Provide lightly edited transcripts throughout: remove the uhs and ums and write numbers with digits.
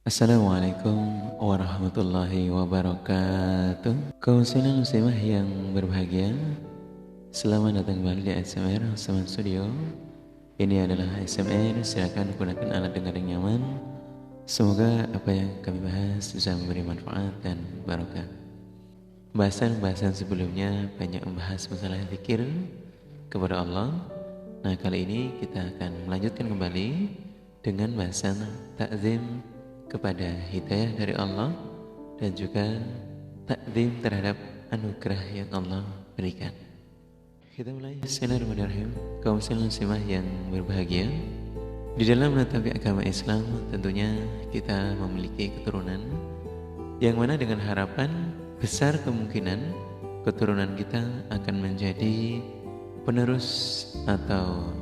Assalamualaikum warahmatullahi wabarakatuh. Kaum muslimin muslimah yang berbahagia, selamat datang kembali di ASMR Seman Studio. Ini adalah ASMR, silakan gunakan alat dengar yang nyaman. Semoga apa yang kami bahas bisa memberi manfaat dan barokah. Bahasan-bahasan sebelumnya banyak membahas masalah zikir kepada Allah. Nah, kali ini kita akan melanjutkan kembali dengan bahasan takzim kepada hidayah dari Allah dan juga takzim terhadap anugerah yang Allah berikan. Kita mulai. Bismillahirrahmanirrahim. Kaum muslimin muslimah yang berbahagia, di dalam menetapi agama Islam tentunya kita memiliki keturunan yang mana dengan harapan besar kemungkinan keturunan kita akan menjadi penerus atau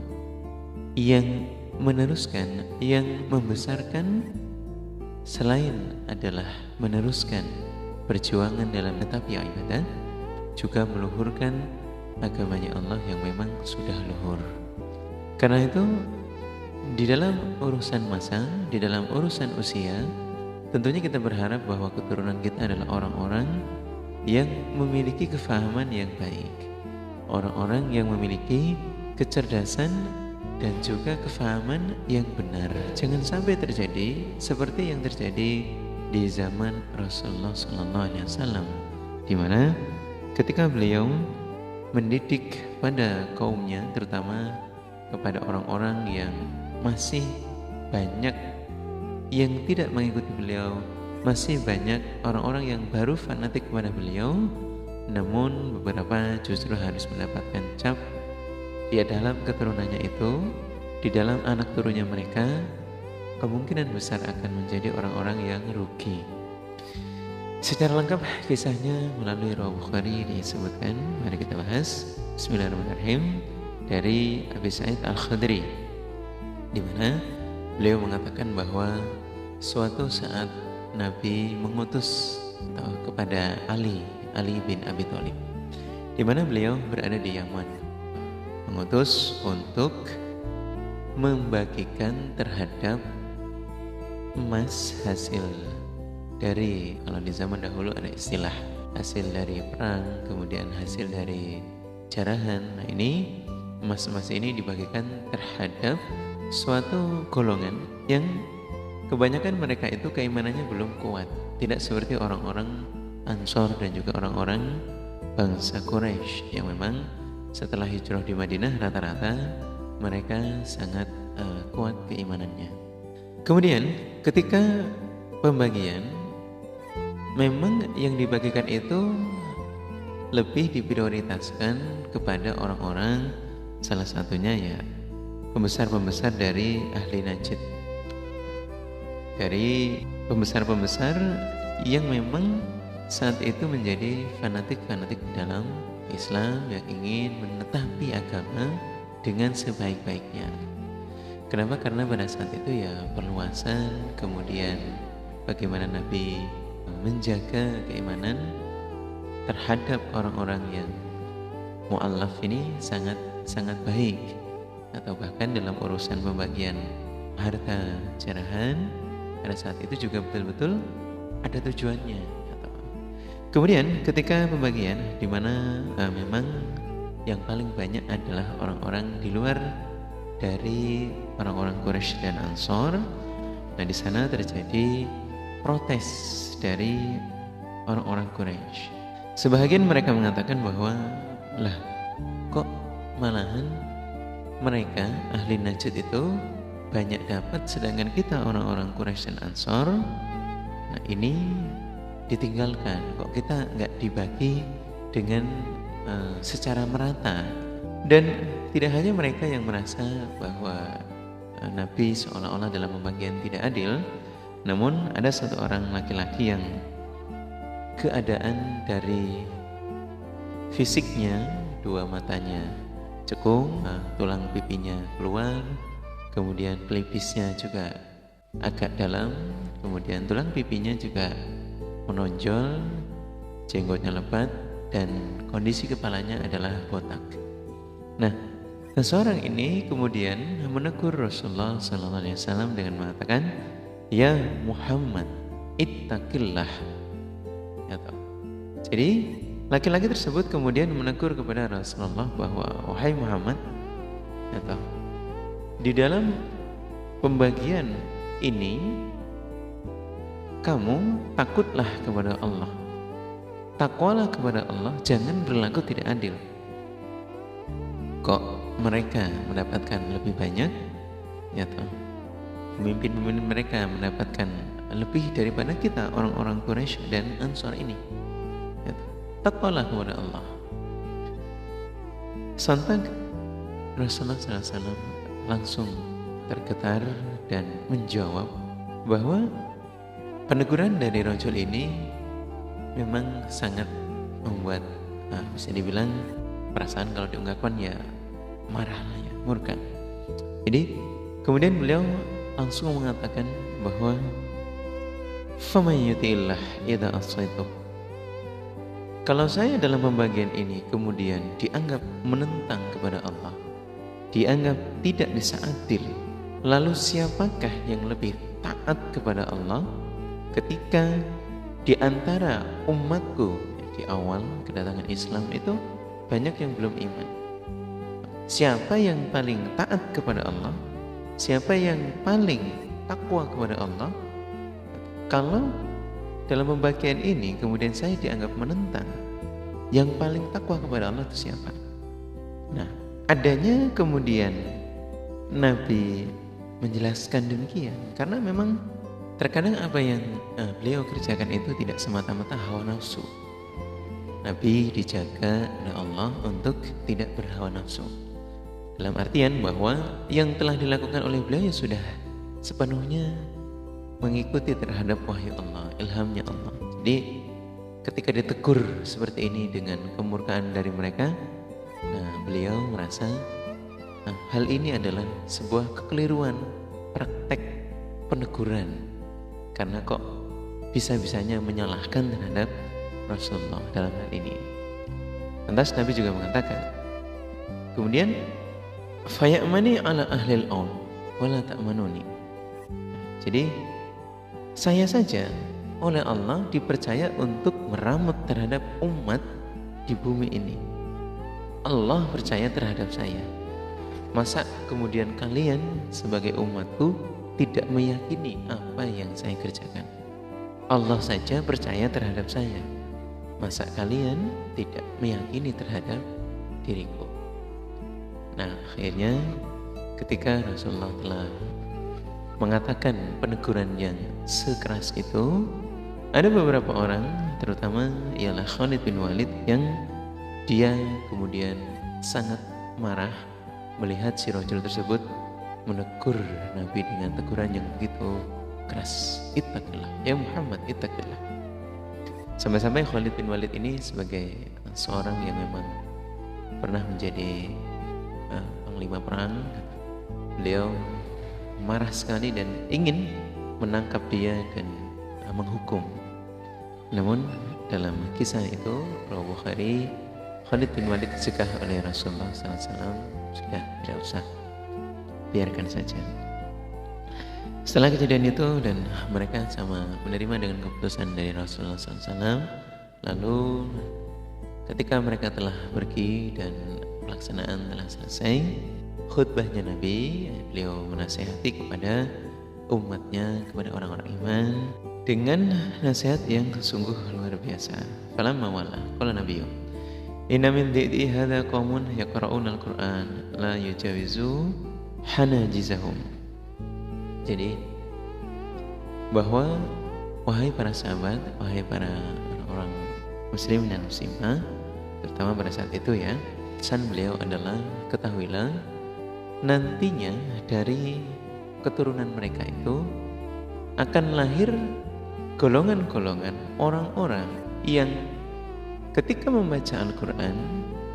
yang meneruskan, yang membesarkan selain adalah meneruskan perjuangan dalam menetapi ibadah, juga meluhurkan agamanya Allah yang memang sudah luhur. Karena itu di dalam urusan masa, di dalam urusan usia, tentunya kita berharap bahwa keturunan kita adalah orang-orang yang memiliki kefahaman yang baik, orang-orang yang memiliki kecerdasan dan juga kefahaman yang benar. Jangan sampai terjadi seperti yang terjadi di zaman Rasulullah SAW, di mana ketika beliau mendidik pada kaumnya, terutama kepada orang-orang yang masih banyak yang tidak mengikuti beliau, masih banyak orang-orang yang baru fanatik kepada beliau, namun beberapa justru harus mendapatkan cap di dalam keturunannya itu, di dalam anak turunnya mereka, kemungkinan besar akan menjadi orang-orang yang rugi. Secara lengkap kisahnya melalui Rawah Bukhari disebutkan. Mari kita bahas. Bismillahirrahmanirrahim. Dari Abi Sa'id Al-Khudri, di mana beliau mengatakan bahwa suatu saat Nabi mengutus kepada Ali bin Abi Thalib, di mana beliau berada di Yaman, mengutus untuk membagikan terhadap emas hasil dari, kalau di zaman dahulu ada istilah hasil dari perang, kemudian hasil dari jarahan. Nah, ini emas-emas ini dibagikan terhadap suatu golongan yang kebanyakan mereka itu keimanannya belum kuat, tidak seperti orang-orang Ansor dan juga orang-orang bangsa Quraisy yang memang setelah hijrah di Madinah rata-rata mereka sangat kuat keimanannya. Kemudian ketika pembagian, memang yang dibagikan itu lebih diprioritaskan kepada orang-orang, salah satunya ya pembesar-pembesar dari ahli Najd, dari pembesar-pembesar yang memang saat itu menjadi fanatik-fanatik dalam Islam, yang ingin menetapi agama dengan sebaik-baiknya. Kenapa? Karena pada saat itu ya perluasan, kemudian bagaimana Nabi menjaga keimanan terhadap orang-orang yang mu'allaf ini sangat baik. Atau bahkan dalam urusan pembagian harta jarahan pada saat itu juga betul-betul ada tujuannya. Kemudian ketika pembagian, di mana memang yang paling banyak adalah orang-orang di luar dari orang-orang Quraisy dan Ansor. Nah, di sana terjadi protes dari orang-orang Quraisy. Sebahagian mereka mengatakan bahwa, lah kok malahan mereka ahli Najd itu banyak dapat, sedangkan kita orang-orang Quraisy dan Ansor, nah ini ditinggalkan, kok kita nggak dibagi dengan secara merata. Dan tidak hanya mereka yang merasa bahwa Nabi seolah-olah dalam pembagian tidak adil, namun ada satu orang laki-laki yang keadaan dari fisiknya, dua matanya cekung, tulang pipinya keluar, kemudian pelipisnya juga agak dalam, kemudian tulang pipinya juga menonjol, jenggotnya lebat, dan kondisi kepalanya adalah botak. Nah, seseorang ini kemudian menegur Rasulullah SAW dengan mengatakan, ya Muhammad ittaqillah. Ya toh. Jadi laki-laki tersebut kemudian menegur kepada Rasulullah bahwa wahai Muhammad, ya toh, di dalam pembagian ini kamu takutlah kepada Allah, takwalah kepada Allah, jangan berlaku tidak adil. Kok mereka mendapatkan lebih banyak, ya toh, pemimpin-pemimpin mereka mendapatkan lebih daripada kita orang-orang Quraisy dan Ansar ini, ya toh. Takwalah kepada Allah. Sontak Rasulullah SAW langsung tergetar dan menjawab bahwa peneguran dari rajul ini memang sangat membuat bisa dibilang perasaan kalau diungkapkan ya marah lah ya, murka. Jadi kemudian beliau langsung mengatakan bahwa faman yuti'illah idza asaitu. Kalau saya dalam pembagian ini kemudian dianggap menentang kepada Allah, dianggap tidak bisa adil, lalu siapakah yang lebih taat kepada Allah ketika di antara umatku di awal kedatangan Islam itu banyak yang belum iman? Siapa yang paling taat kepada Allah? Siapa yang paling takwa kepada Allah? Kalau dalam pembagian ini kemudian saya dianggap menentang, yang paling takwa kepada Allah itu siapa? Nah, adanya kemudian Nabi menjelaskan demikian karena memang terkadang apa yang beliau kerjakan itu tidak semata-mata hawa nafsu. Nabi dijaga oleh Allah untuk tidak berhawa nafsu, dalam artian bahwa yang telah dilakukan oleh beliau sudah sepenuhnya mengikuti terhadap wahyu Allah, ilhamnya Allah. Jadi ketika ditegur seperti ini dengan kemurkaan dari mereka, beliau merasa hal ini adalah sebuah kekeliruan praktek peneguran, karena kok bisa-bisanya menyalahkan terhadap Rasulullah dalam hal ini. Lantas Nabi juga mengatakan, kemudian fayamani ala ahlil aun wala ta'manuni. Jadi saya saja oleh Allah dipercaya untuk meramut terhadap umat di bumi ini. Allah percaya terhadap saya. Masa kemudian kalian sebagai umatku tidak meyakini apa yang saya kerjakan? Allah saja percaya terhadap saya. Masa kalian tidak meyakini terhadap diriku? Nah, akhirnya ketika Rasulullah telah mengatakan peneguran yang sekeras itu, ada beberapa orang, terutama ialah Khalid bin Walid, yang dia kemudian sangat marah melihat si rajul tersebut menegur Nabi dengan teguran yang begitu keras. Ittaqillah, ya Muhammad ittaqillah. Sampai-sampai Khalid bin Walid ini sebagai seorang yang memang pernah menjadi panglima perang, beliau marah sekali dan ingin menangkap dia dan menghukum. Namun dalam kisah itu Rawi Bukhari, Khalid bin Walid dicegah oleh Rasulullah SAW, sudah tidak usah, biarkan saja. Setelah kejadian itu dan mereka sama menerima dengan keputusan dari Rasulullah SAW, lalu ketika mereka telah pergi dan pelaksanaan telah selesai, khutbahnya Nabi, beliau menasihati kepada umatnya, kepada orang-orang iman dengan nasihat yang sungguh luar biasa. Falamma wala qala nabiyyu inna min dhi'i hadza qaumun yaqra'una al-Qur'an la yujawizu hanajizahum. Jadi bahwa wahai para sahabat, wahai para orang muslim dan muslimah, terutama pada saat itu ya, pesan beliau adalah ketahuilah nantinya dari keturunan mereka itu akan lahir golongan-golongan orang-orang yang ketika membaca Al-Quran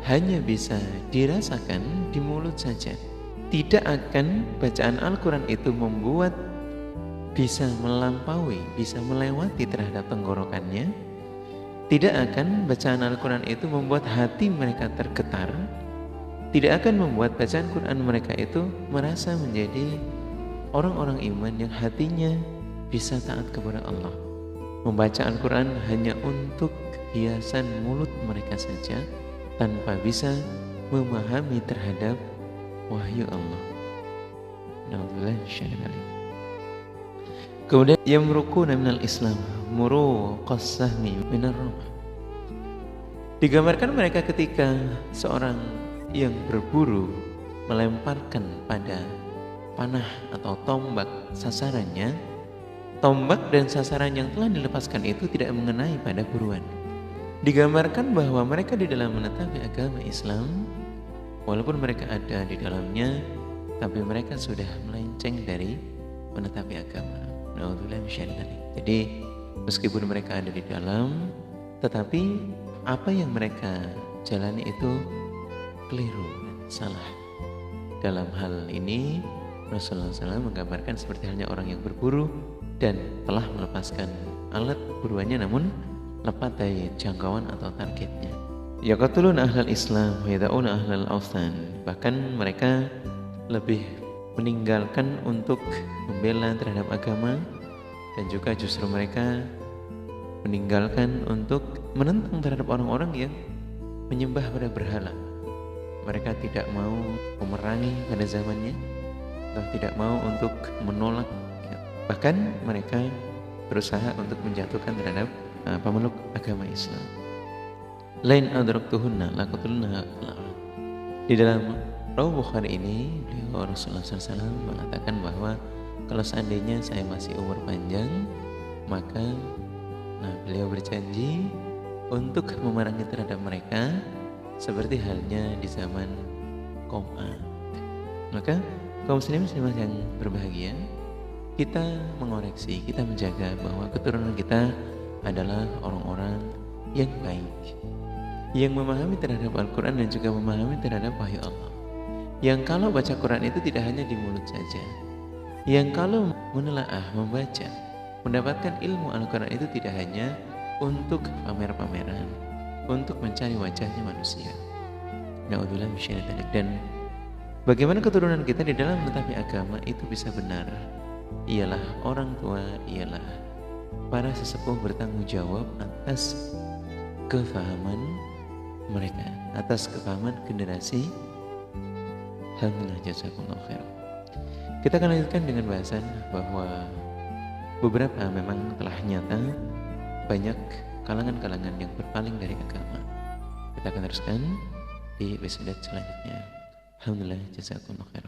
hanya bisa dirasakan di mulut saja. Tidak akan bacaan Al-Quran itu membuat bisa melampaui, bisa melewati terhadap tenggorokannya. Tidak akan bacaan Al-Quran itu membuat hati mereka tergetar. Tidak akan membuat bacaan Quran mereka itu merasa menjadi orang-orang iman yang hatinya bisa taat kepada Allah. Membaca Al-Quran hanya untuk hiasan mulut mereka saja, tanpa bisa memahami terhadap wahyu Allah. Na'udzubillah syaitanir. Kemudian yamruquna minal Islam muruqas sahmi minar rumah. Digambarkan mereka ketika seorang yang berburu melemparkan pada panah atau tombak sasarannya, tombak dan sasaran yang telah dilepaskan itu tidak mengenai pada buruan. Digambarkan bahwa mereka di dalam menetapi agama Islam, walaupun mereka ada di dalamnya, tapi mereka sudah melenceng dari menetapi agama. Na'udzubillah minasyaitonir. Jadi meskipun mereka ada di dalam, tetapi apa yang mereka jalani itu keliru dan salah. Dalam hal ini Rasulullah SAW menggambarkan seperti halnya orang yang berburu dan telah melepaskan alat buruannya namun lepas dari jangkauan atau targetnya. Yaqtuluna ahlal Islam wa yada'una ahlal awthan. Bahkan mereka lebih meninggalkan untuk membela terhadap agama, dan juga justru mereka meninggalkan untuk menentang terhadap orang-orang yang menyembah pada berhala. Mereka tidak mau memerangi pada zamannya, atau tidak mau untuk menolak. Bahkan mereka berusaha untuk menjatuhkan terhadap pemeluk agama Islam. Lain adraktuhunna laqatulna. Di dalam Rawi Bukhari ini, beliau Rasulullah SAW mengatakan bahwa kalau seandainya saya masih umur panjang, maka beliau berjanji untuk memerangi terhadap mereka seperti halnya di zaman kaum Ad. Maka kaum muslimin yang berbahagia, kita mengoreksi, kita menjaga bahwa keturunan kita adalah orang-orang yang baik, yang memahami terhadap Al-Quran dan juga memahami terhadap wahyu Allah. Yang kalau baca Quran itu tidak hanya di mulut saja, yang kalau menelaah, membaca, mendapatkan ilmu Al-Quran itu tidak hanya untuk pamer-pameran, untuk mencari wajahnya manusia. Na'udzubillah minasyaitonir. Dan bagaimana keturunan kita di dalam menetapi agama itu bisa benar, ialah orang tua, ialah para sesepuh bertanggung jawab atas kefahaman mereka, atas kefahaman generasi. Alhamdulillah, jazakumullah khair. Kita akan lanjutkan dengan bahasan bahwa beberapa memang telah nyata banyak kalangan-kalangan yang berpaling dari agama. Kita akan teruskan di episode selanjutnya. Alhamdulillah, jazakumullah khair.